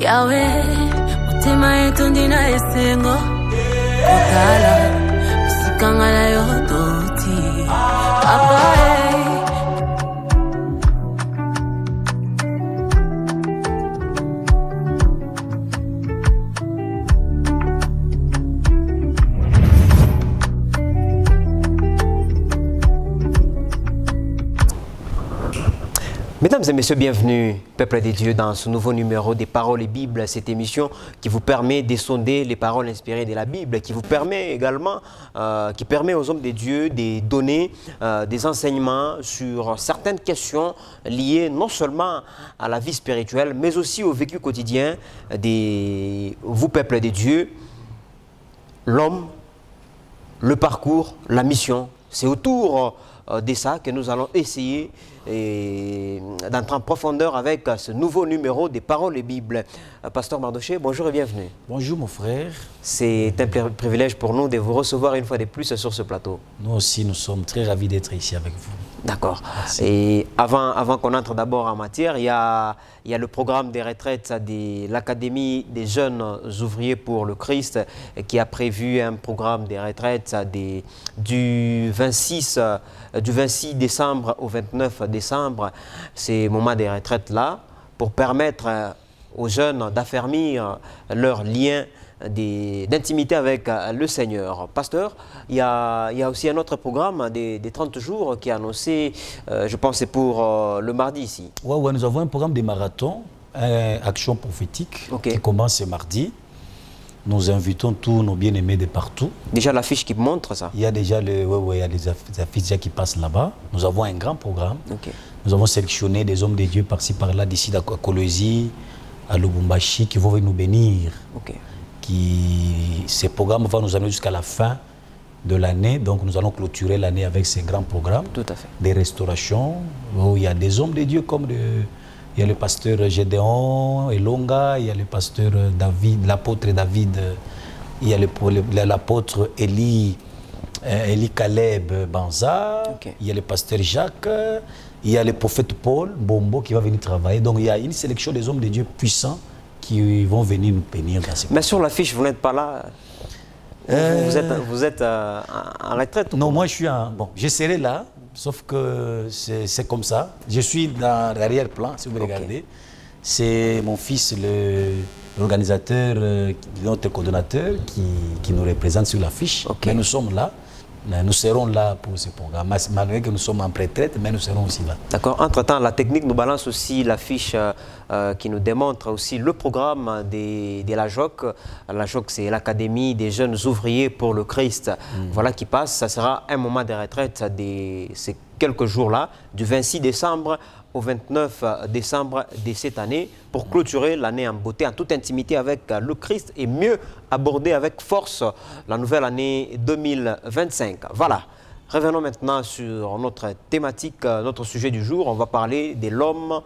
Yahweh, mutima yetu ndina esengo Kotala, usikanga na yototi Papa Mesdames et messieurs, bienvenue, peuple de Dieu, dans ce nouveau numéro des Paroles et Bible, cette émission qui vous permet de sonder les paroles inspirées de la Bible, qui vous permet également, qui permet aux hommes de Dieu de donner des enseignements sur certaines questions liées non seulement à la vie spirituelle, mais aussi au vécu quotidien de vous, peuple de Dieu, l'homme, le parcours, la mission. C'est autour de ça que nous allons essayer d'entrer en profondeur avec ce nouveau numéro des Paroles et Bible. Pasteur Mardoché, bonjour et bienvenue. Bonjour mon frère. C'est un privilège pour nous de vous recevoir une fois de plus sur ce plateau. Nous aussi, nous sommes très ravis d'être ici avec vous. D'accord. Et avant qu'on entre d'abord en matière, il y a le programme des retraites de l'Académie des jeunes ouvriers pour le Christ qui a prévu un programme des retraites du 26 décembre au 29 décembre. Ces moments des retraites-là pour permettre aux jeunes d'affermir leur lien d'intimité avec le Seigneur. Pasteur, il y a aussi un autre programme des 30 jours qui est annoncé, je pense c'est pour le mardi ici. Ouais, nous avons un programme de marathon, Action prophétique, qui commence ce mardi. Nous invitons tous nos bien-aimés de partout. Déjà l'affiche qui montre ça? Il y a déjà il y a des affiches qui passent là-bas. Nous avons un grand programme. Nous avons sélectionné des hommes de Dieu par-ci, par-là, d'ici à Kolwezi, à Lubumbashi, qui vont venir nous bénir. Ces programmes vont nous amener jusqu'à la fin de l'année. Donc nous allons clôturer l'année avec ces grands programmes. Tout à fait. Des restaurations, où il y a des hommes de Dieu comme il y a le pasteur Gédéon Elonga, il y a le pasteur David, l'apôtre David, il y a l'apôtre Eli Caleb Banza, il y a le pasteur Jacques, il y a le prophète Paul Bombo qui va venir travailler. Donc il y a une sélection des hommes de Dieu puissants qui vont venir nous bénir dans ces. Mais sur l'affiche, vous n'êtes pas là. Vous êtes en retraite? Non, moi je suis je serai là, sauf que c'est comme ça. Je suis dans l'arrière-plan, si vous regardez. C'est mon fils, l'organisateur, notre coordonnateur, qui nous représente sur l'affiche. Mais nous sommes là. Nous serons là pour ce programme. Malgré que nous sommes en retraite, mais nous serons aussi là. D'accord. Entre-temps, la technique nous balance aussi l'affiche qui nous démontre aussi le programme de la JOC. La JOC, c'est l'Académie des jeunes ouvriers pour le Christ. Voilà qui passe. Ça sera un moment de retraite de ces quelques jours-là, du 26 décembre au 29 décembre de cette année, pour clôturer l'année en beauté, en toute intimité avec le Christ et mieux aborder avec force la nouvelle année 2025. Voilà. Revenons maintenant sur notre thématique, notre sujet du jour. On va parler de l'homme,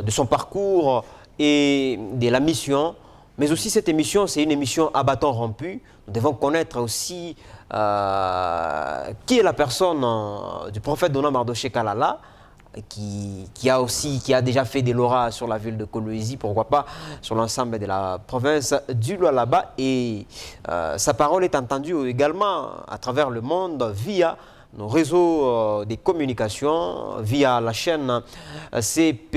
de son parcours et de la mission. Mais aussi cette émission, c'est une émission à bâton rompu. Nous devons connaître aussi qui est la personne du prophète Donald Mardoché Kalala, qui a déjà fait des lauras sur la ville de Kolwezi, pourquoi pas sur l'ensemble de la province du Lualaba. Et sa parole est entendue également à travers le monde via nos réseaux de communication, via la chaîne CEP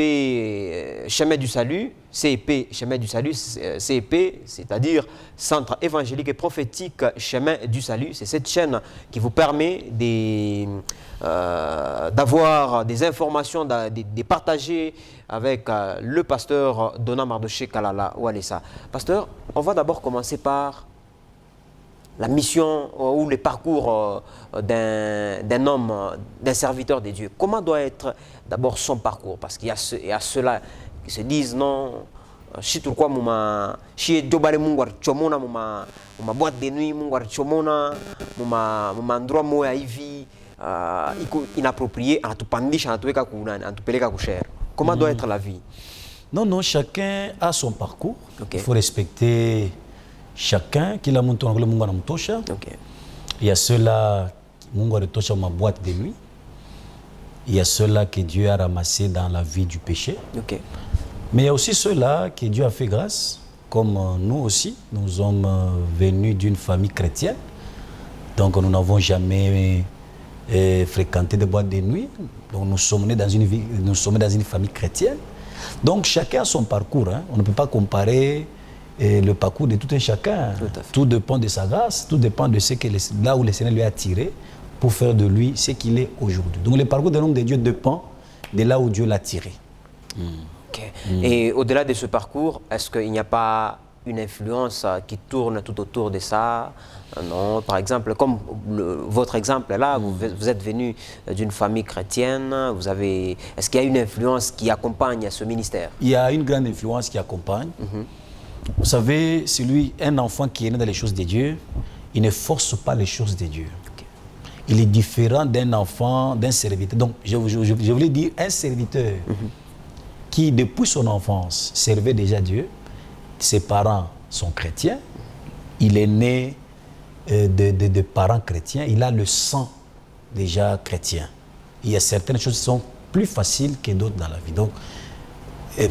Chemin du Salut, CEP Chemin du Salut, CEP, c'est-à-dire Centre évangélique et prophétique Chemin du Salut. C'est cette chaîne qui vous permet d'avoir des informations, de partager avec le pasteur Donald Mardoché Kalala Oualessa. Pasteur, on va d'abord commencer par la mission ou le parcours d'un homme, d'un serviteur de Dieu. Comment doit être d'abord son parcours? Parce qu'il y a ceux-là qui se disent non, si tu crois si dobale mungwar chomona muma boîte de nuit mungwar chomona muma endroit moya hivi inapproprié anatupandisha anatuweka anatupeleka kushare. Comment doit être la vie? Non, chacun a son parcours. Il faut respecter chacun qui l'a monté le mungu anamtosha. Il y a ceux-là mungu anatosha ma boîte de nuit. Il y a ceux-là que Dieu a ramassé dans la vie du péché. Mais il y a aussi ceux-là que Dieu a fait grâce comme nous aussi, nous sommes venus d'une famille chrétienne. Donc nous n'avons jamais fréquenté des boîtes de nuit. Donc nous sommes nés dans une famille chrétienne. Donc chacun a son parcours. Hein. On ne peut pas comparer le parcours de tout un chacun. Tout dépend de sa grâce, tout dépend de là où le Seigneur lui a tiré pour faire de lui ce qu'il est aujourd'hui. Donc le parcours d'un homme de Dieu dépend de là où Dieu l'a tiré. Okay. Et au-delà de ce parcours, est-ce qu'il n'y a pas une influence qui tourne tout autour de ça? Non, par exemple, comme votre exemple là, vous êtes venu d'une famille chrétienne, est-ce qu'il y a une influence qui accompagne ce ministère? Il y a une grande influence qui accompagne. Vous savez, un enfant qui est né dans les choses de Dieu, il ne force pas les choses de Dieu. Okay. Il est différent d'un enfant, d'un serviteur. Donc, je voulais dire, un serviteur qui, depuis son enfance, servait déjà Dieu, ses parents sont chrétiens, il est né de parents chrétiens, il a le sang déjà chrétien. Il y a certaines choses qui sont plus faciles que d'autres dans la vie. Donc,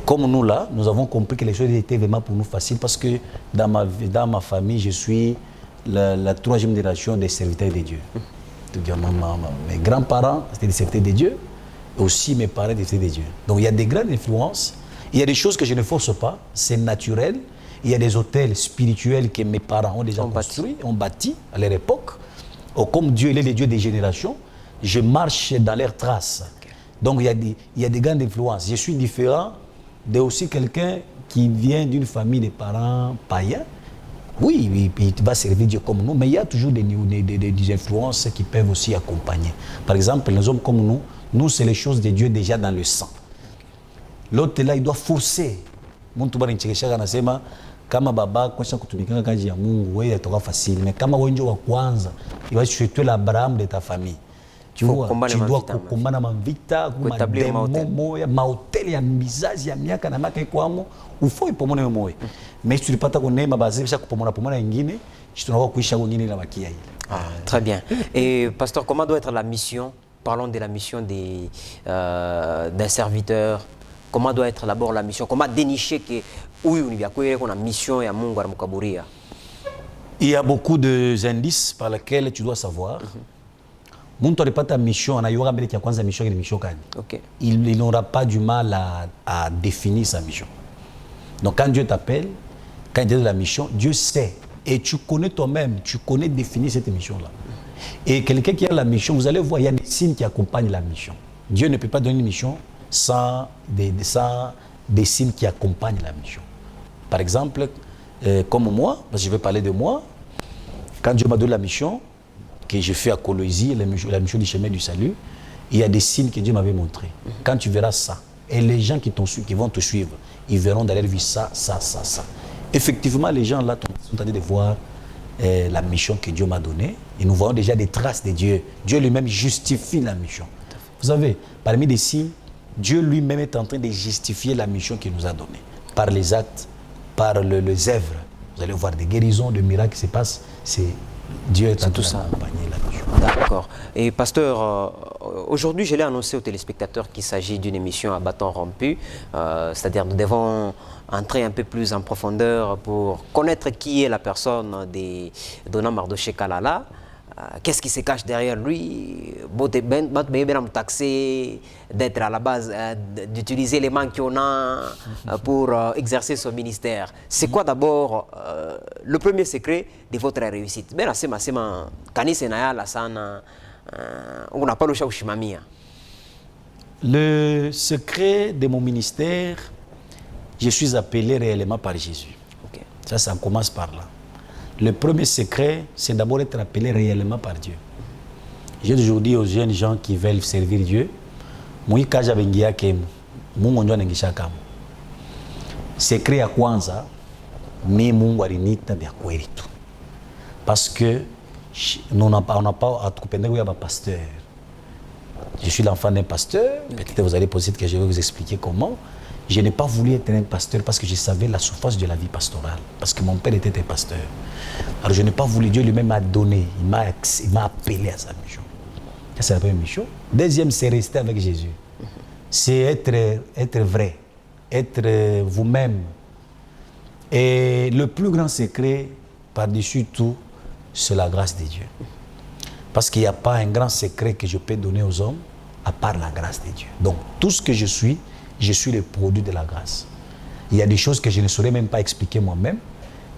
comme nous là, nous avons compris que les choses étaient vraiment pour nous faciles parce que dans ma famille, je suis la troisième génération des serviteurs de Dieu. Mes grands-parents étaient des serviteurs de Dieu, et aussi mes parents étaient des serviteurs de Dieu. Donc il y a des grandes influences, il y a des choses que je ne force pas, c'est naturel. Il y a des hôtels spirituels que mes parents ont déjà construits, ont bâti à leur époque. Comme Dieu, il est le Dieu des générations, je marche dans leurs traces. Okay. Donc il y a des grandes influences. Je suis différent de aussi quelqu'un qui vient d'une famille de parents païens. Oui, il va servir Dieu comme nous, mais il y a toujours des influences qui peuvent aussi accompagner. Par exemple, les hommes comme nous, c'est les choses de Dieu déjà dans le sang. L'autre là, il doit forcer. Kama baba kwa kutumika kazi ya Mungu wewe itakuwa facile, mais kama wewe ndio wa kwanza il va chuter l'Abraham de ta famille. Tu vois, tu dois kukumbana mavita, kuétablir mahoteli ya mizazi ya miaka na miaka ikwamo ufoi pomone moyo. Mais tu lipata kunema bazisha kupomona nyingine, tunakuwa kuisha wengine na bakia ile. Très bien. Et pasteur, comment doit être la mission? Parlons de la mission d'un serviteur. Comment doit être d'abord la mission? Comment dénicher que qu'on a mission et Mungu Mukaburia? Il y a beaucoup d'indices par lesquels tu dois savoir. Muntu alipata mission, anayua mbele ya kwanza mission ni mission gani. Okay. Il n'aura pas du mal à définir sa mission. Donc quand Dieu t'appelle, quand il y a de la mission, Dieu sait. Et tu connais toi-même, tu connais définir cette mission-là. Et quelqu'un qui a la mission, vous allez voir, il y a des signes qui accompagnent la mission. Dieu ne peut pas donner une mission sans des signes qui accompagnent la mission. Par exemple, comme moi, parce que je vais parler de moi, quand Dieu m'a donné la mission que j'ai fait à Colosie, la mission du chemin du salut, il y a des signes que Dieu m'avait montrés. Quand tu verras ça, et les gens qui vont te suivre, ils verront dans leur vie ça. Effectivement, les gens là sont en train de voir la mission que Dieu m'a donnée, et nous voyons déjà des traces de Dieu. Dieu lui-même justifie la mission. Vous savez, parmi les signes, Dieu lui-même est en train de justifier la mission qu'il nous a donnée. Par les actes, par les œuvres. Vous allez voir des guérisons, des miracles qui se passent. C'est Dieu est en train d'accompagner la mission. D'accord. Et pasteur, aujourd'hui, je l'ai annoncé aux téléspectateurs qu'il s'agit d'une émission à bâton rompu. C'est-à-dire nous devons entrer un peu plus en profondeur pour connaître qui est la personne de Dona Mardoché Kalala. Qu'est-ce qui se cache derrière lui? D'être à la base, d'utiliser les mains qu'on a pour exercer son ministère. C'est quoi d'abord le premier secret de votre réussite? Le secret de mon ministère, je suis appelé réellement par Jésus. Okay. Ça commence par là. Le premier secret, c'est d'abord être appelé réellement par Dieu. J'ai toujours dit aux jeunes gens qui veulent servir Dieu, secret ya kwanza ni Mungu alinita vya kweli tu. Parce que on n'a pas à kupenda ya pasteur. Je suis l'enfant d'un pasteur, peut-être vous allez poser cette question, je vais vous expliquer comment. Je n'ai pas voulu être un pasteur parce que je savais la souffrance de la vie pastorale, parce que mon père était un pasteur. Alors je n'ai pas voulu, Dieu lui-même m'a donné, il m'a appelé à sa mission. Ça c'est la première mission. Deuxième, c'est rester avec Jésus. C'est être vrai, être vous-même. Et le plus grand secret, par-dessus tout, c'est la grâce de Dieu. Parce qu'il n'y a pas un grand secret que je peux donner aux hommes à part la grâce de Dieu. Donc, tout ce que je suis le produit de la grâce. Il y a des choses que je ne saurais même pas expliquer moi-même,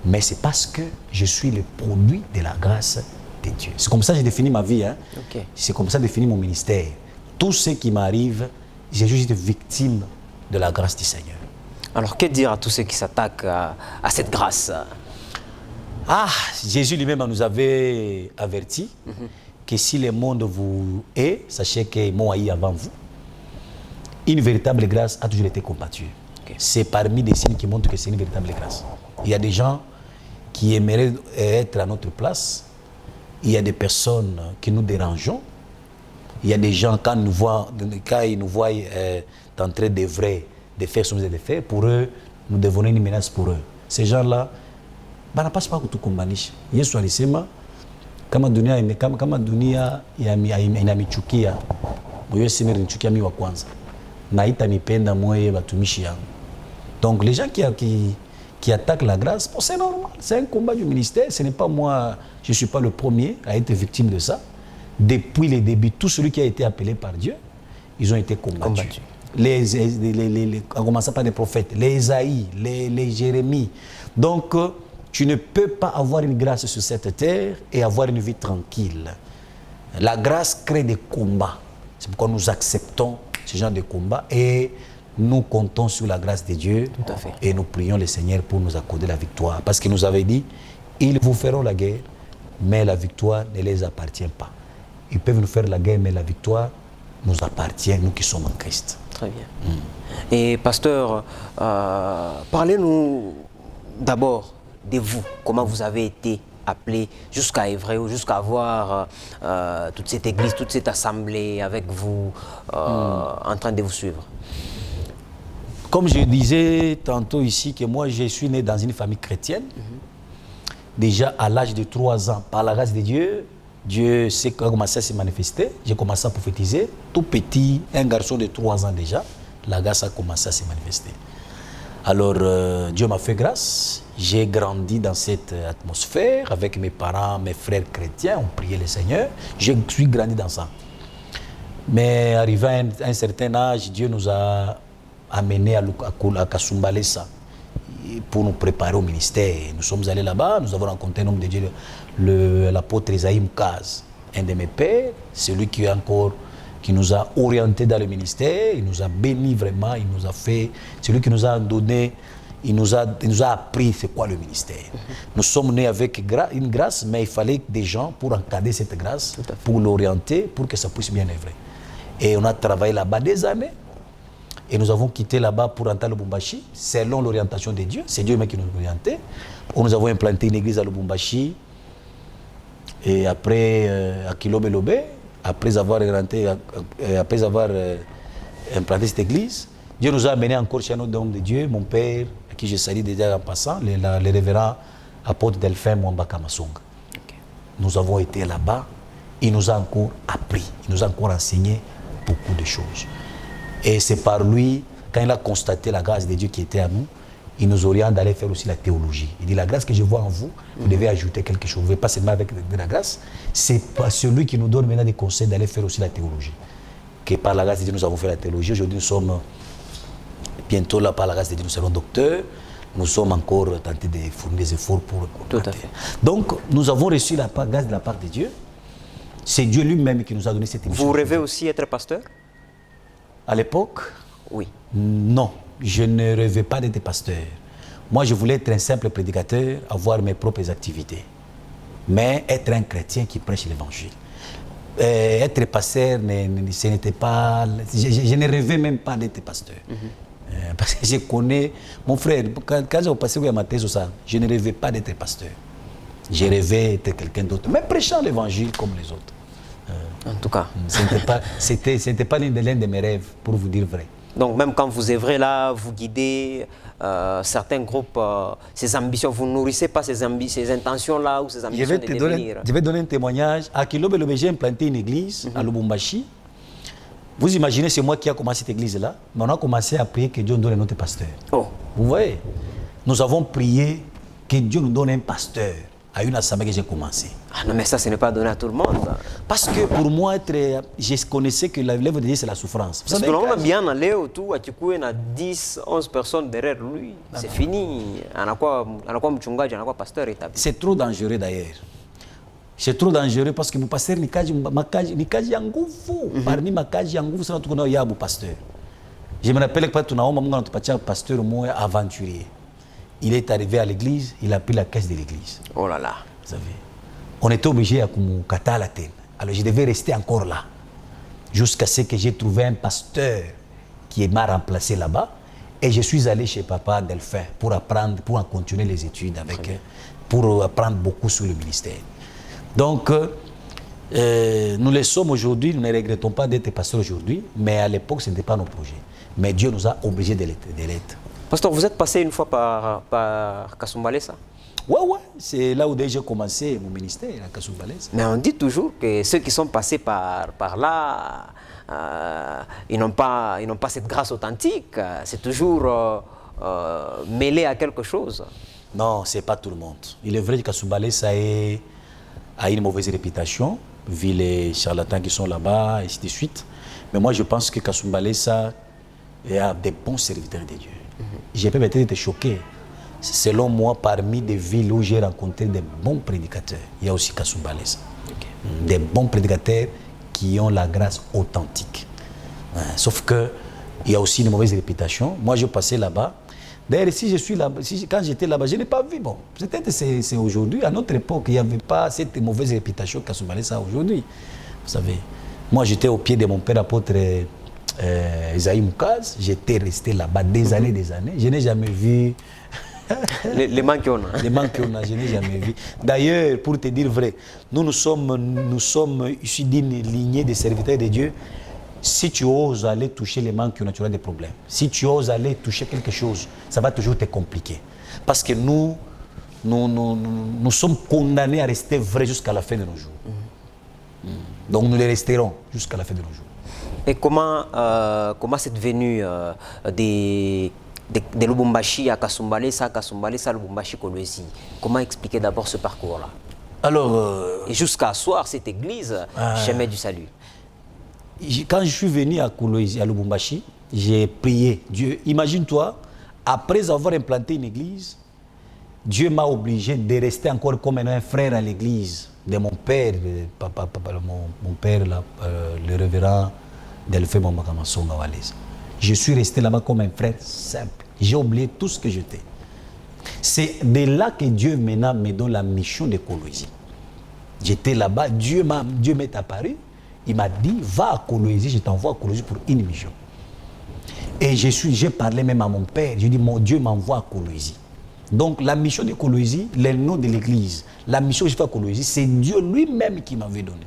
mais c'est parce que je suis le produit de la grâce de Dieu. C'est comme ça que j'ai défini ma vie. Hein? Okay. C'est comme ça que j'ai défini mon ministère. Tout ce qui m'arrive, j'ai juste été victime de la grâce du Seigneur. Alors, que dire à tous ceux qui s'attaquent à cette grâce? Jésus lui-même nous avait averti que si le monde vous hait, sachez que moi haï avant vous. Une véritable grâce a toujours été combattue. Okay. C'est parmi des signes qui montrent que c'est une véritable grâce. Il y a des gens qui aimeraient être à notre place. Il y a des personnes qui nous dérangeons. Il y a des gens, quand ils nous voient en train d'œuvrer, de faire ce qu'ils ont fait, pour eux, nous devenons une menace pour eux. Ces gens-là, ne passe pas tout comme maniche. Yesu alisema kama dunia inanichukia moyo sema nichukia mimi wa kwanza na itanipenda moyo watumishi yangu. Donc les gens qui attaquent la grâce, c'est normal, c'est un combat du ministère. Ce n'est pas moi, je ne suis pas le premier à être victime de ça. Depuis le début, tout celui qui a été appelé par Dieu, ils ont été combattus. En commençant par les prophètes, les Isaïe, les Jérémie. Donc, tu ne peux pas avoir une grâce sur cette terre et avoir une vie tranquille. La grâce crée des combats. C'est pourquoi nous acceptons ce genre de combats et nous comptons sur la grâce de Dieu. Tout à fait. Et nous prions le Seigneur pour nous accorder la victoire. Parce qu'il nous avait dit, ils vous feront la guerre, mais la victoire ne les appartient pas. Ils peuvent nous faire la guerre, mais la victoire nous appartient, nous qui sommes en Christ. Très bien. Et pasteur, parlez-nous d'abord de vous, comment vous avez été appelé jusqu'à Évréo, jusqu'à avoir toute cette église, toute cette assemblée avec vous, en train de vous suivre. Comme je disais tantôt ici, que moi je suis né dans une famille chrétienne, déjà à l'âge de 3 ans, par la grâce de Dieu, Dieu a commencé à se manifester, j'ai commencé à prophétiser, tout petit, un garçon de 3 ans déjà, la grâce a commencé à se manifester. Alors Dieu m'a fait grâce, j'ai grandi dans cette atmosphère avec mes parents, mes frères chrétiens, on priait le Seigneur, je suis grandi dans ça. Mais arrivé à un certain âge, Dieu nous a amenés à Kasumbalesa pour nous préparer au ministère. Nous sommes allés là-bas, nous avons rencontré un homme de Dieu, l'apôtre Esaïe Mkaz, un de mes pères, celui qui nous a orientés dans le ministère, il nous a bénis vraiment, il nous a fait, celui qui nous a donné, il nous a appris c'est quoi le ministère. Nous sommes nés avec une grâce, mais il fallait des gens pour encadrer cette grâce, pour l'orienter, pour que ça puisse bien œuvrer. Et on a travaillé là-bas des années, et nous avons quitté là-bas pour entrer à Lubumbashi, selon l'orientation de Dieu, c'est Dieu même qui nous a orientés. Nous avons implanté une église à Lubumbashi, et après à Kilobe-Lobe, après avoir implanté cette église, Dieu nous a amenés encore chez un autre homme de Dieu, mon père, à qui je salue déjà en passant, le révérend apôtre Delphin Mwambaka Masonga. Okay. Nous avons été là-bas, il nous a encore appris, il nous a encore enseigné beaucoup de choses. Et c'est par lui, quand il a constaté la grâce de Dieu qui était à nous, il nous oriente d'aller faire aussi la théologie. Il dit, la grâce que je vois en vous, vous devez ajouter quelque chose. Vous ne pouvez pas seulement avec de la grâce. C'est celui qui nous donne maintenant des conseils d'aller faire aussi la théologie. Que par la grâce de Dieu, nous avons fait la théologie. Aujourd'hui, nous sommes bientôt là, par la grâce de Dieu, nous serons docteurs. Nous sommes encore tentés de fournir des efforts pour... Tout à fait. Donc, nous avons reçu la grâce de la part de Dieu. C'est Dieu lui-même qui nous a donné cette émission. Vous rêvez aussi être pasteur? À l'époque? Oui. Non. Je ne rêvais pas d'être pasteur. Moi, je voulais être un simple prédicateur, avoir mes propres activités. Mais être un chrétien qui prêche l'évangile. Être pasteur, ce n'était pas... Je ne rêvais même pas d'être pasteur. Parce que je connais... Mon frère, quand j'ai passé à ma thèse, je ne rêvais pas d'être pasteur. Je rêvais d'être quelqu'un d'autre, mais prêchant l'évangile comme les autres. En tout cas. Ce n'était pas l'un de mes rêves, pour vous dire vrai. Donc même quand vous œuvrez là, vous guidez certains groupes, ces ambitions, vous ne nourrissez pas ces intentions-là ou ces ambitions de devenir. Je vais donner un témoignage. À Kilobe-Lobe, j'ai implanté une église à Lubumbashi. Vous imaginez, c'est moi qui ai commencé cette église-là, mais on a commencé à prier que Dieu nous donne notre pasteur. Oh. Vous voyez, nous avons prié que Dieu nous donne un pasteur à une assemblée que j'ai commencé. Ah non, mais ça, ce n'est pas donné à tout le monde. Parce que pour moi, je connaissais que l'œuvre de Dieu, c'est la souffrance. Parce que l'on a bien allé autour, il y a 10, 11 personnes derrière lui. C'est fini. On a quoi pasteur établi. C'est trop dangereux d'ailleurs. C'est trop dangereux parce que mon pasteur ni kaji ya nguvu. Parmi ma kaji ya nguvu, c'est notre yabu pasteur. Je me rappelle que quand on a un pasteur moi aventurier. Il est arrivé à l'église, il a pris la caisse de l'église. Oh là là. Vous savez. On était obligé à kata la tête. Alors je devais rester encore là. Jusqu'à ce que j'ai trouvé un pasteur qui m'a remplacé là-bas. Et je suis allé chez Papa Delphin pour apprendre, pour continuer les études avec eux, pour apprendre beaucoup sur le ministère. Donc, nous les sommes aujourd'hui, nous ne regrettons pas d'être pasteurs aujourd'hui, mais à l'époque, ce n'était pas nos projets. Mais Dieu nous a obligés de l'être. Pasteur, vous êtes passé une fois par Kasumbalesa? Ouais, c'est là où déjà j'ai commencé mon ministère, à Kasumbalesa. Mais on dit toujours que ceux qui sont passés par là, ils n'ont pas cette grâce authentique. C'est toujours mêlé à quelque chose. Non, ce n'est pas tout le monde. Il est vrai que Kasumbalesa a une mauvaise réputation, vu les charlatans qui sont là-bas, et ainsi de suite. Mais moi, je pense que Kasumbalesa a des bons serviteurs de Dieu. J'ai peut-être été choqué. Selon moi, parmi des villes où j'ai rencontré des bons prédicateurs, il y a aussi Kasumbalesa. Des bons prédicateurs qui ont la grâce authentique. Sauf qu'il y a aussi une mauvaise réputation. Moi, je passais là-bas. D'ailleurs, si je suis là, quand j'étais là-bas, je n'ai pas vu. Bon, peut-être c'est aujourd'hui. À notre époque, il n'y avait pas cette mauvaise réputation Kasumbalesa aujourd'hui. Vous savez, moi, j'étais au pied de mon père apôtre Esaïe Moukaz. J'étais resté là-bas des années. Je n'ai jamais vu... les manques qu'on a. Les manques qu'on a, je n'ai jamais vu. D'ailleurs, pour te dire vrai, nous sommes issus d'une lignée de serviteurs de Dieu. Si tu oses aller toucher les manques qu'on a, tu auras des problèmes. Si tu oses aller toucher quelque chose, ça va toujours te compliquer. Parce que nous sommes condamnés à rester vrais jusqu'à la fin de nos jours. Donc nous les resterons jusqu'à la fin de nos jours. Et comment c'est devenu de Lubumbashi à Kasumbalesa, Lubumbashi, Kolwezi? Comment expliquer d'abord ce parcours-là? Alors, et jusqu'à asseoir cette église, Chemin du Salut. Quand je suis venu à Kolwezi, à Lubumbashi, j'ai prié Dieu. Imagine-toi, après avoir implanté une église, Dieu m'a obligé de rester encore comme un frère à l'église de mon père, mon père, le révérend Delphin Mamakamasonga Walesa. Je suis resté là-bas comme un frère simple. J'ai oublié tout ce que j'étais. C'est de là que Dieu maintenant me donne la mission de Kolwezi. J'étais là-bas, Dieu m'est apparu, il m'a dit, va à Kolwezi, je t'envoie à Kolwezi pour une mission. Et j'ai parlé même à mon père, j'ai dit, mon Dieu m'envoie à Kolwezi. Donc la mission de Kolwezi, le nom de l'église, la mission que je fais à Kolwezi, c'est Dieu lui-même qui m'avait donné.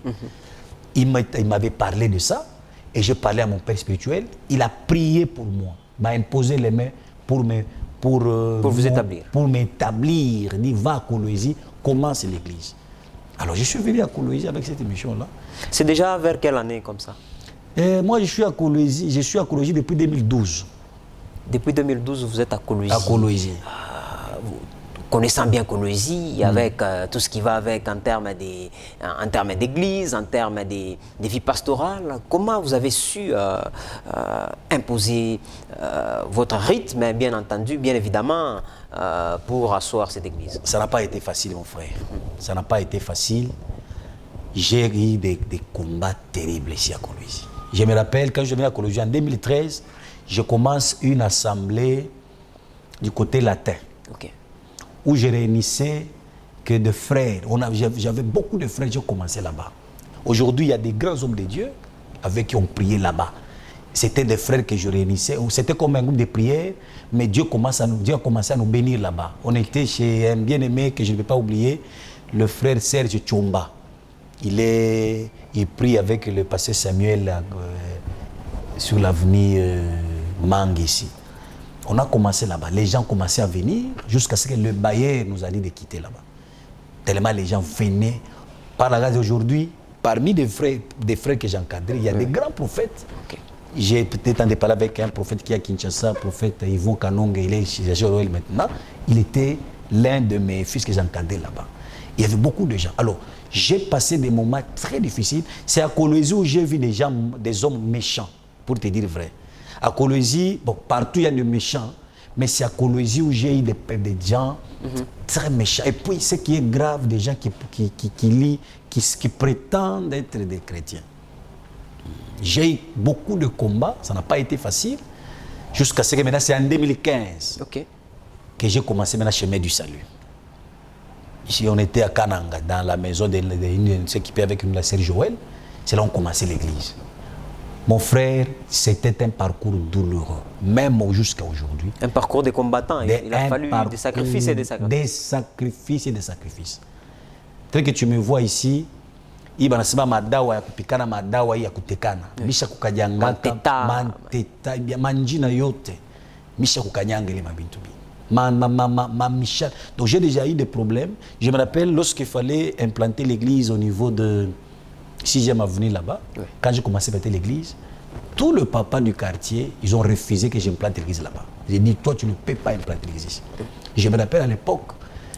Il m'avait parlé de ça. Et j'ai parlé à mon père spirituel, il a prié pour moi, m'a imposé les mains pour vous établir. Pour m'établir, il dit va à Kolwezi, commence l'église. Alors je suis venu à Kolwezi avec cette mission-là. C'est déjà vers quelle année comme ça? Moi je suis à Kolwezi depuis 2012. Depuis 2012, vous êtes à Kolwezi? À Kolwezi. Connaissant bien Kolwezi, avec tout ce qui va avec en termes d'église, en termes de vie pastorale, comment vous avez su imposer votre rythme, bien entendu, bien évidemment, pour asseoir cette église? Ça n'a pas été facile, mon frère. Ça n'a pas été facile. J'ai eu des combats terribles ici à Kolwezi. Je me rappelle, quand je venais à Kolwezi en 2013, je commence une assemblée du côté latin. Okay. Où je réunissais que de frères. J'avais beaucoup de frères, j'ai commencé là-bas. Aujourd'hui, il y a des grands hommes de Dieu avec qui on priait là-bas. C'était des frères que je réunissais. C'était comme un groupe de prière, mais Dieu a commencé à nous bénir là-bas. On était chez un bien-aimé que je ne vais pas oublier, le frère Serge Tchomba. Il prie avec le pasteur Samuel sur l'avenue Mang ici. On a commencé là-bas. Les gens commençaient à venir jusqu'à ce que le bailleur nous a dit de quitter là-bas. Tellement les gens venaient. Par la grâce d'aujourd'hui, parmi des frères que j'encadrais, il y a des grands prophètes J'ai peut-être entendu parler avec un prophète qui est à Kinshasa, prophète Yvon Kanonga, il est chez Joël maintenant. Il était l'un de mes fils que j'encadrais là-bas. Il y avait beaucoup de gens. Alors, j'ai passé des moments très difficiles. C'est à Kolwezi où j'ai vu des gens, des hommes méchants, pour te dire vrai. À Kolwezi, bon, partout il y a des méchants, mais c'est à Kolwezi où j'ai eu des gens très méchants. Et puis, ce qui est grave, des gens qui prétendent être des chrétiens. J'ai eu beaucoup de combats, ça n'a pas été facile, jusqu'à ce que maintenant, c'est en 2015 que j'ai commencé maintenant chemin du salut. Ici, on était à Kananga, dans la maison de s'équiper avec la sœur Joël. C'est là qu'on commençait l'église. Mon frère, c'était un parcours douloureux, même jusqu'à aujourd'hui. Un parcours de combattants, il a fallu des sacrifices et des sacrifices. Des sacrifices et des sacrifices. Tel que tu me vois ici, il y a des madawa, kupikana madawa, il y a kutekana. Misha kukajangata, manteta, manjina yote. Misha kukanyangele mabintubi. Donc j'ai déjà eu des problèmes. Je me rappelle lorsqu'il fallait implanter l'église au niveau de 6e avenue là-bas, quand j'ai commencé à implanter l'église, tous les papas du quartier, ils ont refusé que j'implante l'église là-bas. J'ai dit, toi tu ne peux pas implanter l'église ici. Je me rappelle à l'époque.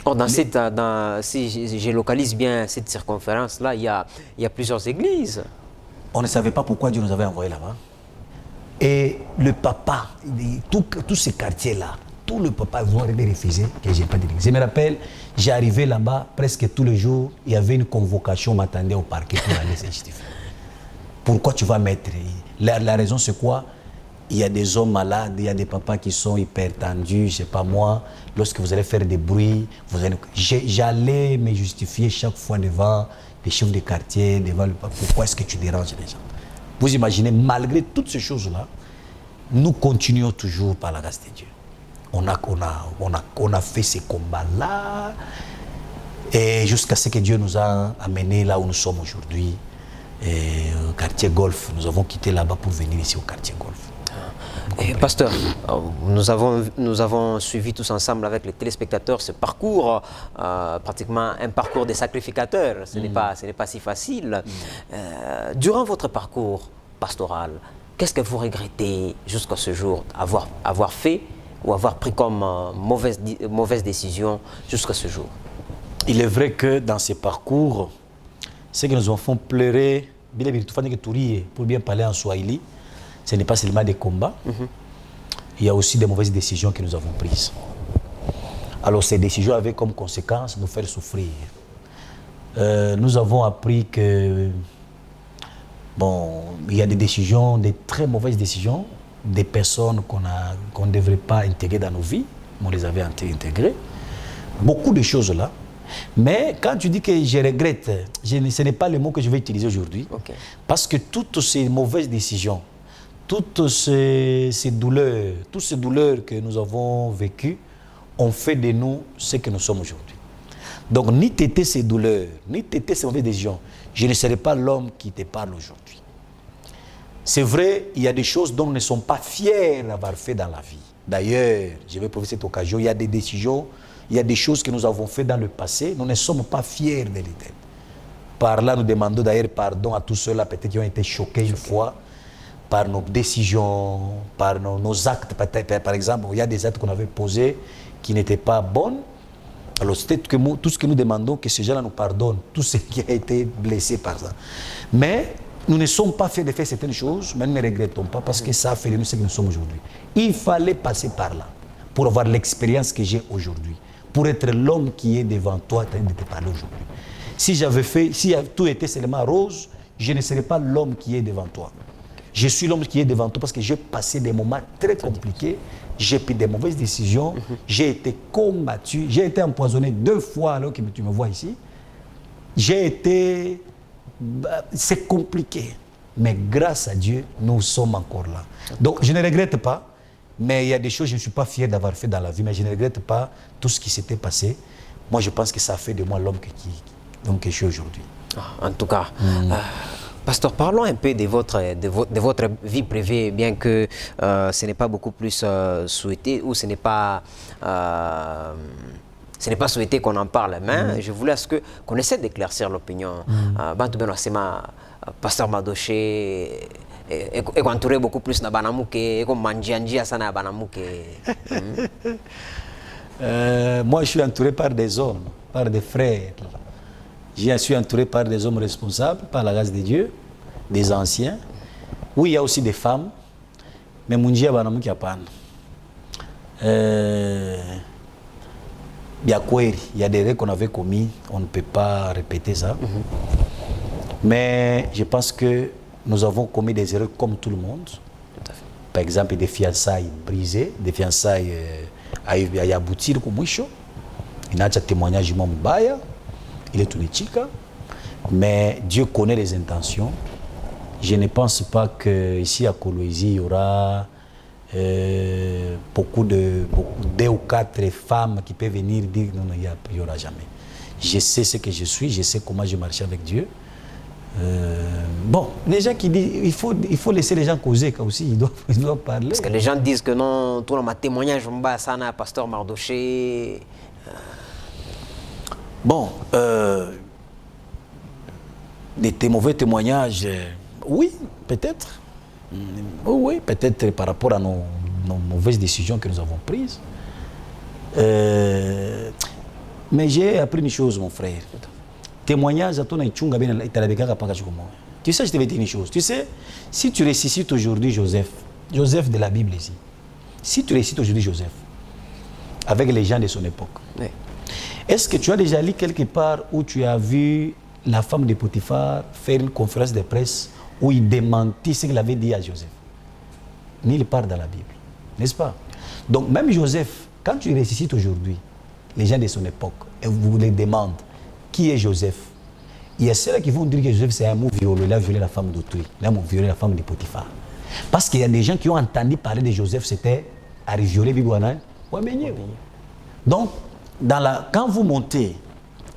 Or, si je localise bien cette circonférence-là, il y a plusieurs églises. On ne savait pas pourquoi Dieu nous avait envoyés là-bas. Et le papa, tous ces quartiers-là, tous les papas vont refuser que je n'ai pas d'église. Je me rappelle, j'arrivais là-bas presque tous les jours, il y avait une convocation, on m'attendait au parquet pour aller se justifier. Pourquoi tu vas mettre? La raison c'est quoi? Il y a des hommes malades, il y a des papas qui sont hyper tendus, je ne sais pas moi. Lorsque vous allez faire des bruits, j'allais me justifier chaque fois devant les chefs de quartier, devant le papa. Pourquoi est-ce que tu déranges les gens? Vous imaginez, malgré toutes ces choses-là, nous continuons toujours par la grâce de Dieu. On a fait ces combats-là et jusqu'à ce que Dieu nous a amenés là où nous sommes aujourd'hui, au quartier Golf. Nous avons quitté là-bas pour venir ici au quartier Golf. Pasteur, nous avons suivi tous ensemble avec les téléspectateurs ce parcours, pratiquement un parcours des sacrificateurs. Ce n'est pas si facile. Durant votre parcours pastoral, qu'est-ce que vous regrettez jusqu'à ce jour avoir fait ou avoir pris comme mauvaise décision jusqu'à ce jour? Il est vrai que dans ces parcours, ce que nous avons fait pleurer, pour bien parler en Swahili, ce n'est pas seulement des combats, il y a aussi des mauvaises décisions que nous avons prises. Alors ces décisions avaient comme conséquence de nous faire souffrir. Nous avons appris que, bon, il y a des décisions, des très mauvaises décisions, des personnes qu'on ne devrait pas intégrer dans nos vies, mais on les avait intégrées. Beaucoup de choses là. Mais quand tu dis que je regrette, ce n'est pas le mot que je vais utiliser aujourd'hui. Parce que toutes ces mauvaises décisions, toutes ces douleurs, que nous avons vécues, ont fait de nous ce que nous sommes aujourd'hui. Donc, ni t'étais ces douleurs, ni t'étais ces mauvaises décisions, je ne serais pas l'homme qui te parle aujourd'hui. C'est vrai, il y a des choses dont nous ne sommes pas fiers d'avoir fait dans la vie. D'ailleurs, je vais profiter de cette occasion, il y a des décisions, il y a des choses que nous avons faites dans le passé, nous ne sommes pas fiers de les faire. Par là, nous demandons d'ailleurs pardon à tous ceux-là peut-être qui ont été choqués une fois par nos décisions, par nos actes. Par exemple, il y a des actes qu'on avait posés qui n'étaient pas bons. Alors, c'est que tout ce que nous demandons, que ces gens-là nous pardonnent, tout ce qui a été blessé par ça. Mais nous ne sommes pas fiers de faire certaines choses, mais nous ne regrettons pas parce que ça a fait de nous ce que nous sommes aujourd'hui. Il fallait passer par là pour avoir l'expérience que j'ai aujourd'hui, pour être l'homme qui est devant toi en train de te parler aujourd'hui. Si tout était seulement rose, je ne serais pas l'homme qui est devant toi. Je suis l'homme qui est devant toi parce que j'ai passé des moments très compliqués, j'ai pris des mauvaises décisions, j'ai été combattu, j'ai été empoisonné 2 fois alors que tu me vois ici. C'est compliqué, mais grâce à Dieu, nous sommes encore là. Donc je ne regrette pas, mais il y a des choses que je ne suis pas fier d'avoir fait dans la vie, mais je ne regrette pas tout ce qui s'était passé. Moi, je pense que ça a fait de moi l'homme que je suis aujourd'hui. En tout cas, pasteur, parlons un peu de votre vie privée, bien que ce n'est pas beaucoup plus souhaité ou ce n'est pas souhaité qu'on en parle, mais je voulais qu'on essaie d'éclaircir l'opinion. Pasteur Madoché, et entouré beaucoup plus na banamuke et comme manjianjia sana banamuke. Moi, je suis entouré par des hommes, par des frères. Je suis entouré par des hommes responsables, par la grâce de Dieu, des anciens. Oui, il y a aussi des femmes, mais munjia banamuke apana. Il y a des erreurs qu'on avait commis, on ne peut pas répéter ça. Mais je pense que nous avons commis des erreurs comme tout le monde. Par exemple, des fiançailles brisées, des fiançailles à aboutir comme mwisho. Il y a un témoignage de Mbaya, il est tout chica. Mais Dieu connaît les intentions. Je ne pense pas qu'ici à Kolwezi, il y aura beaucoup 2 ou 4 femmes qui peuvent venir dire non, il n'y aura jamais. Je sais ce que je suis, je sais comment je marche avec Dieu. Bon, les gens qui disent il faut laisser les gens causer aussi, ils doivent parler. Parce que les gens disent que non, tout le témoignage on sana pasteur Mardoché. Bon, des mauvais témoignages, oui, peut-être. Oui, peut-être par rapport à nos mauvaises décisions que nous avons prises. Mais j'ai appris une chose, mon frère. Témoignage à ton ichunga bien italabeka paka chukomo. Tu sais, je te vais dire une chose. Tu sais, si tu ressuscites aujourd'hui Joseph de la Bible ici, si tu ressuscites aujourd'hui Joseph, avec les gens de son époque, oui. Est-ce que tu as déjà lu quelque part où tu as vu la femme de Potiphar faire une conférence de presse où il démentit ce qu'il avait dit à Joseph? Nulle part dans la Bible, n'est-ce pas? Donc même Joseph, quand tu ressuscites aujourd'hui, les gens de son époque, et vous les demandent, qui est Joseph? Il y a ceux qui vont dire que Joseph c'est un mot violé, il a violé la femme d'autrui, il a violé la femme de Potiphar. Parce qu'il y a des gens qui ont entendu parler de Joseph, c'était à violer Bibouana. Donc, quand vous montez,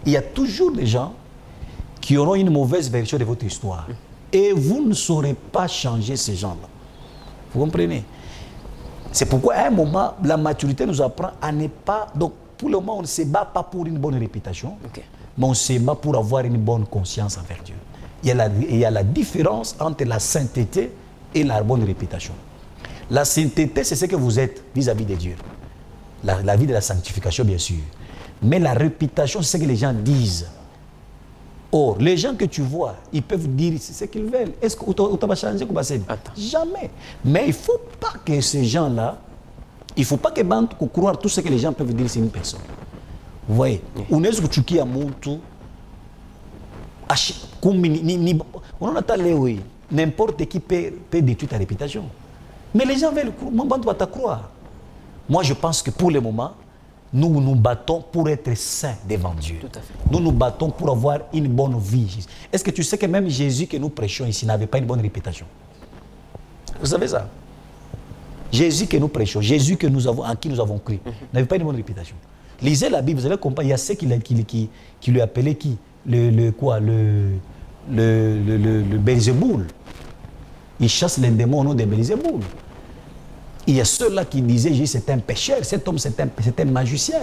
il y a toujours des gens qui auront une mauvaise version de votre histoire. Et vous ne saurez pas changer ces gens-là. Vous comprenez? C'est pourquoi à un moment, la maturité nous apprend à ne pas... Donc, pour le moment, on ne se bat pas pour une bonne réputation, mais on se bat pour avoir une bonne conscience envers Dieu. Il y a la différence entre la sainteté et la bonne réputation. La sainteté, c'est ce que vous êtes vis-à-vis de Dieu. La vie de la sanctification, bien sûr. Mais la réputation, c'est ce que les gens disent. Or, les gens que tu vois, ils peuvent dire ce qu'ils veulent. Est-ce que tu vas changer comme ça? Jamais. Mais il ne faut pas que ces gens-là, il ne faut pas que bande croire tout ce que les gens peuvent dire sur une personne. Vous voyez? On est sur Tchouki à Moutou. On a talé, n'importe qui peut détruire ta réputation. Mais les gens veulent croire. Moi, je pense que pour le moment, nous nous battons pour être saints devant Dieu. Tout à fait. Nous nous battons pour avoir une bonne vie. Est-ce que tu sais que même Jésus que nous prêchons ici n'avait pas une bonne réputation? Vous savez ça? Jésus que nous prêchons, Jésus en qui nous avons cru, n'avait pas une bonne réputation. Lisez la Bible, vous allez comprendre. Il y a ceux qui lui appelaient qui? Le Belzéboul. Il chasse les démons au nom de Belzéboul. Il y a ceux-là qui disaient Jésus c'est un pécheur, cet homme c'est un magicien.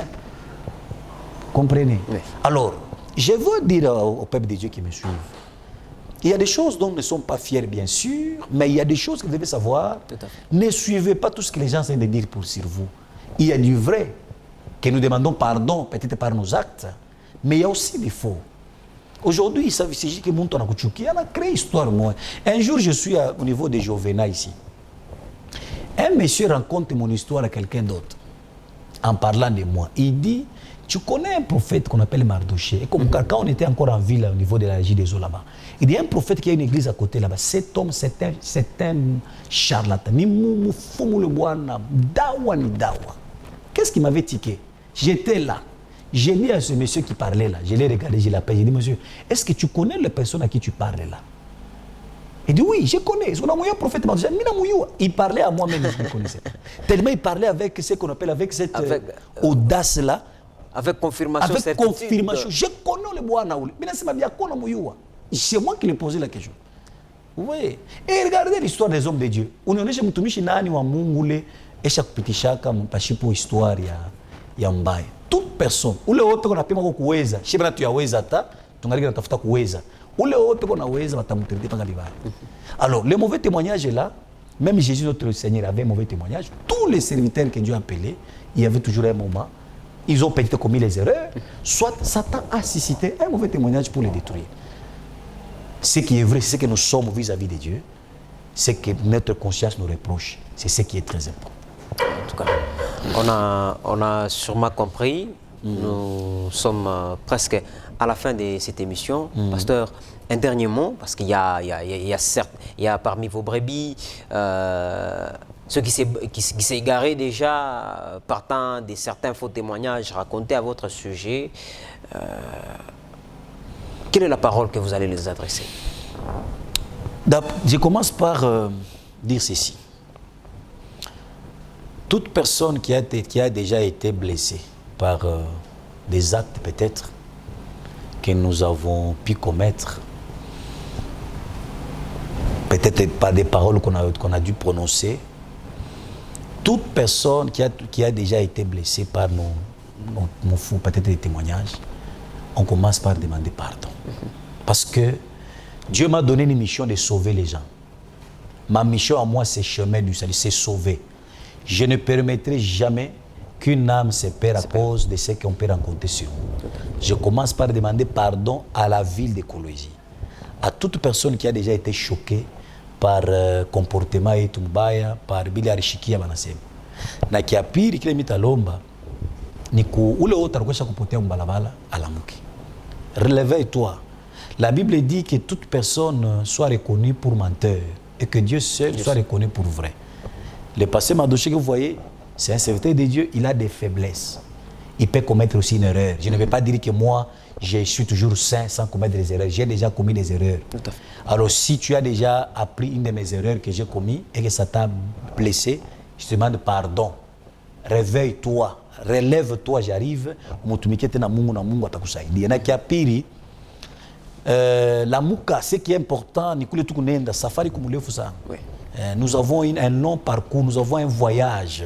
Comprenez? Oui. Alors, je veux dire au peuple de Dieu qui me suivent, il y a des choses dont ils ne sont pas fiers, bien sûr, mais il y a des choses que vous devez savoir. Ne suivez pas tout ce que les gens essaient de dire sur vous. Il y a du vrai, que nous demandons pardon, peut-être par nos actes, mais il y a aussi des faux. Aujourd'hui, il s'agit que mon tonton Kouchouki, elle a créé histoire, moi. Un jour, je suis au niveau des Jovena ici. Un monsieur raconte mon histoire à quelqu'un d'autre, en parlant de moi. Il dit, tu connais un prophète qu'on appelle Mardoché. Et comme quand on était encore en ville, au niveau de la régie des eaux là-bas, il y a un prophète qui a une église à côté là-bas. Cet homme, c'est un charlatan. Ni mou foumou le boana, dawa ni dawa. Qu'est-ce qui m'avait tiqué? J'étais là. J'ai dit à ce monsieur qui parlait là, je l'ai regardé, je l'appelle, j'ai dit, monsieur, est-ce que tu connais la personne à qui tu parles là? Il dit, oui, je connais. Prophète, il parlait à moi-même, je le connaissais. Tellement il parlait avec ce qu'on appelle, avec cette audace-là. Avec confirmation, avec certitude. Confirmation. Je connais le bois Naouli. Mais c'est moi qui lui ai posé la question. Vous voyez? Et regardez l'histoire des hommes de Dieu. On est chez Moutumishi Nani ou Mungule, et chaque petit chaka, mon pachipo histoire, il y a un bail. Toute personne, ou le autre qu'on appelle Koueza, je sais pas si tu as Oueza, tu as tafuta Koueza. Alors, le mauvais témoignage est là. Même Jésus, notre Seigneur, avait un mauvais témoignage. Tous les serviteurs que Dieu a appelés, il y avait toujours un moment, ils ont peut-être commis les erreurs, soit Satan a suscité un mauvais témoignage pour les détruire. Ce qui est vrai, c'est ce que nous sommes vis-à-vis de Dieu, c'est que notre conscience nous reproche. C'est ce qui est très important. En tout cas, on a sûrement compris. Nous sommes presque à la fin de cette émission. Pasteur, un dernier mot, parce qu'il y a parmi vos brebis ceux qui s'est égaré déjà partant de certains faux témoignages racontés à votre sujet. Quelle est la parole que vous allez les adresser? Je commence par dire ceci. Toute personne qui a déjà été blessée par des actes peut-être que nous avons pu commettre, peut-être pas des paroles qu'on a dû prononcer, toute personne qui a déjà été blessée par nos faux, peut-être des témoignages, on commence par demander pardon. Parce que Dieu m'a donné une mission de sauver les gens. Ma mission à moi, c'est chemin du salut, c'est sauver. Je ne permettrai jamais qu'une âme se perd à cause de ce qu'on peut rencontrer sur nous. Je commence par demander pardon à la ville de Kolwezi, à toute personne qui a déjà été choquée par comportement et tumbaya, par biliarishikia banasema. Na kiapiri kile mitalomba ni ku ule wote alikuwa kupotea mbalabala alamuki. Relève-toi. La Bible dit que toute personne soit reconnue pour menteur et que Dieu seul soit reconnu pour vrai. Le pasteur Mardoché que vous voyez, c'est un serviteur de Dieu, il a des faiblesses. Il peut commettre aussi une erreur. Je ne vais pas dire que moi, je suis toujours saint sans commettre des erreurs. J'ai déjà commis des erreurs. Alors si tu as déjà appris une de mes erreurs que j'ai commises et que ça t'a blessé, je te demande pardon. Réveille-toi, relève-toi, j'arrive. La muka, ce qui est important, nous avons un long parcours, nous avons un voyage.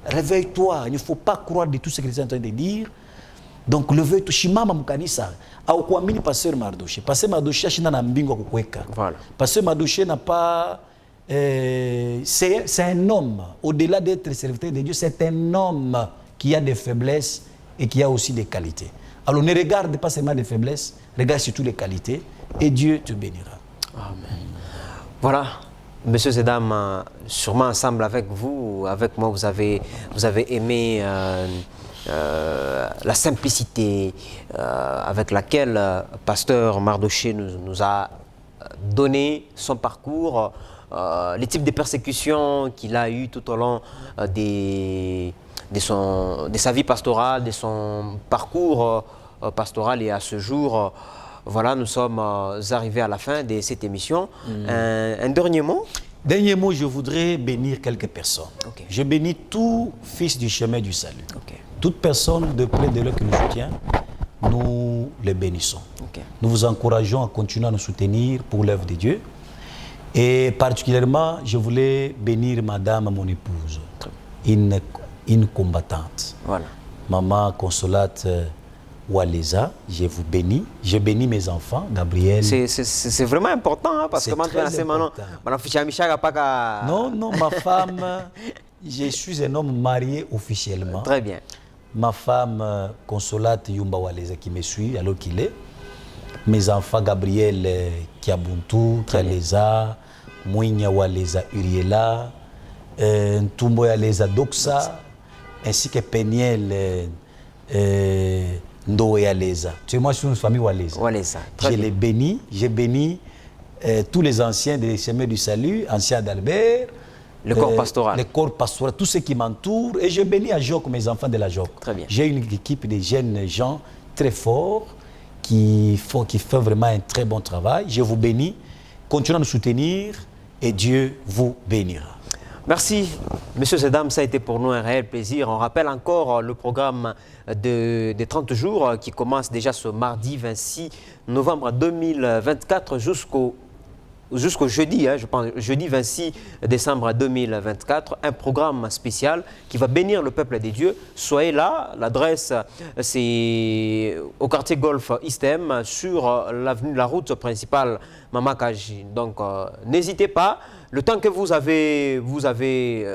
Réveille-toi, il ne faut pas croire de tout ce que tu es en train de dire. Donc, levez-toi, shimama mkanisa. Au kuamini pasteur Mardoché. Pasteur Mardoché ashina na mbingo kukweka. Voilà. Pasteur Mardoché n'a pas c'est un homme, au-delà d'être serviteur de Dieu, c'est un homme qui a des faiblesses et qui a aussi des qualités. Alors ne regarde pas seulement les faiblesses, regarde surtout les qualités et Dieu te bénira. Amen. Voilà. Messieurs et dames, sûrement ensemble avec vous, avec moi, vous avez aimé la simplicité avec laquelle Pasteur Mardoché nous a donné son parcours, les types de persécutions qu'il a eues tout au long de sa vie pastorale, de son parcours pastoral, et à ce jour, voilà, nous sommes arrivés à la fin de cette émission. Un dernier mot? Dernier mot, je voudrais bénir quelques personnes. Okay. Je bénis tout fils du chemin du salut. Okay. Toute personne de près de l'autre qui nous soutient, nous les bénissons. Okay. Nous vous encourageons à continuer à nous soutenir pour l'œuvre de Dieu. Et particulièrement, je voulais bénir madame, mon épouse, une combattante. Voilà. Maman Consolate Waleza, je vous bénis. Je bénis mes enfants, Gabriel. C'est vraiment important, hein, parce que moi, non, ma femme, je suis un homme marié officiellement. Très bien. Ma femme, Consolate Yumba Waleza, qui me suit alors qu'il est. Mes enfants, Gabriel Kiabuntu, Kaleza, Mouinya Waleza Uriela, Ntumbo Waleza Doxa, ainsi que Peniel Ndoé Waleza. Tu sais, moi, je suis une famille Waleza. Je les bénis. J'ai béni tous les anciens des chemins du salut, anciens d'Albert. Le corps pastoral. Le corps pastoral, tous ceux qui m'entourent. Et je bénis à Joc, mes enfants de la Joc. Très bien. J'ai une équipe de jeunes gens très forts qui font vraiment un très bon travail. Je vous bénis. Continuez à nous soutenir et Dieu vous bénira. Merci, messieurs et dames, ça a été pour nous un réel plaisir. On rappelle encore le programme des 30 jours qui commence déjà ce mardi 26 novembre 2024 jusqu'au jusqu'au jeudi, je pense, jeudi 26 décembre 2024, un programme spécial qui va bénir le peuple des dieux. Soyez là, l'adresse c'est au quartier Golf Istem, sur l'avenue, la route principale Mamakaji. Donc n'hésitez pas, le temps que vous avez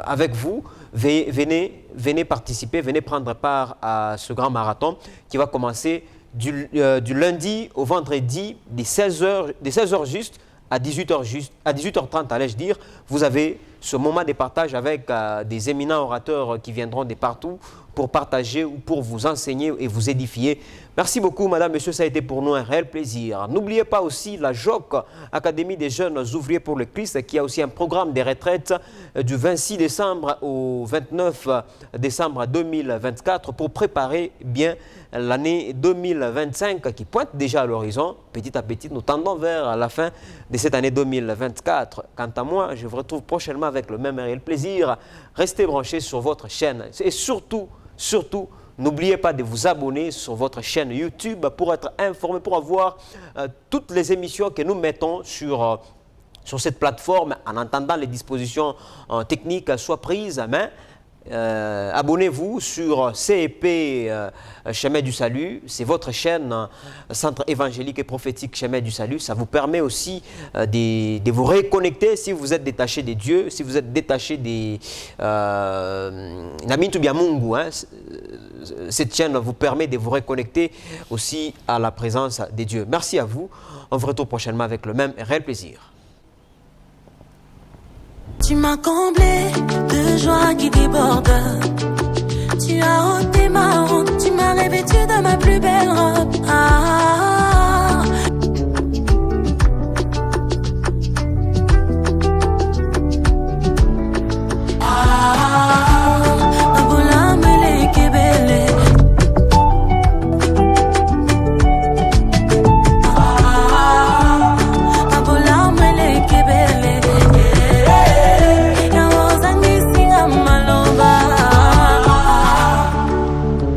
avec vous, venez participer, venez prendre part à ce grand marathon qui va commencer du lundi au vendredi, des 16h juste à 18h juste, à 18h30 allais-je dire. Vous avez ce moment de partage avec des éminents orateurs qui viendront de partout pour partager ou pour vous enseigner et vous édifier. Merci beaucoup, madame, monsieur, ça a été pour nous un réel plaisir. N'oubliez pas aussi la JOC, Académie des jeunes ouvriers pour le Christ, qui a aussi un programme de retraite du 26 décembre au 29 décembre 2024 pour préparer bien l'année 2025 qui pointe déjà à l'horizon. Petit à petit, nous tendons vers la fin de cette année 2024. Quant à moi, je vous retrouve prochainement avec le même réel plaisir. Restez branchés sur votre chaîne et surtout, n'oubliez pas de vous abonner sur votre chaîne YouTube pour être informé, pour avoir toutes les émissions que nous mettons sur cette plateforme en attendant les dispositions techniques soient prises à main. Abonnez-vous sur CEP Chemin du Salut, c'est votre chaîne Centre évangélique et prophétique Chemin du Salut. Ça vous permet aussi de vous reconnecter si vous êtes détaché des dieux, si vous êtes détaché des Namintu Biamungu. Cette chaîne vous permet de vous reconnecter aussi à la présence des dieux. Merci à vous, on vous retrouve prochainement avec le même réel plaisir. Tu m'as comblé de joie qui déborde. Tu as ôté ma honte, tu m'as revêtu de ma plus belle robe.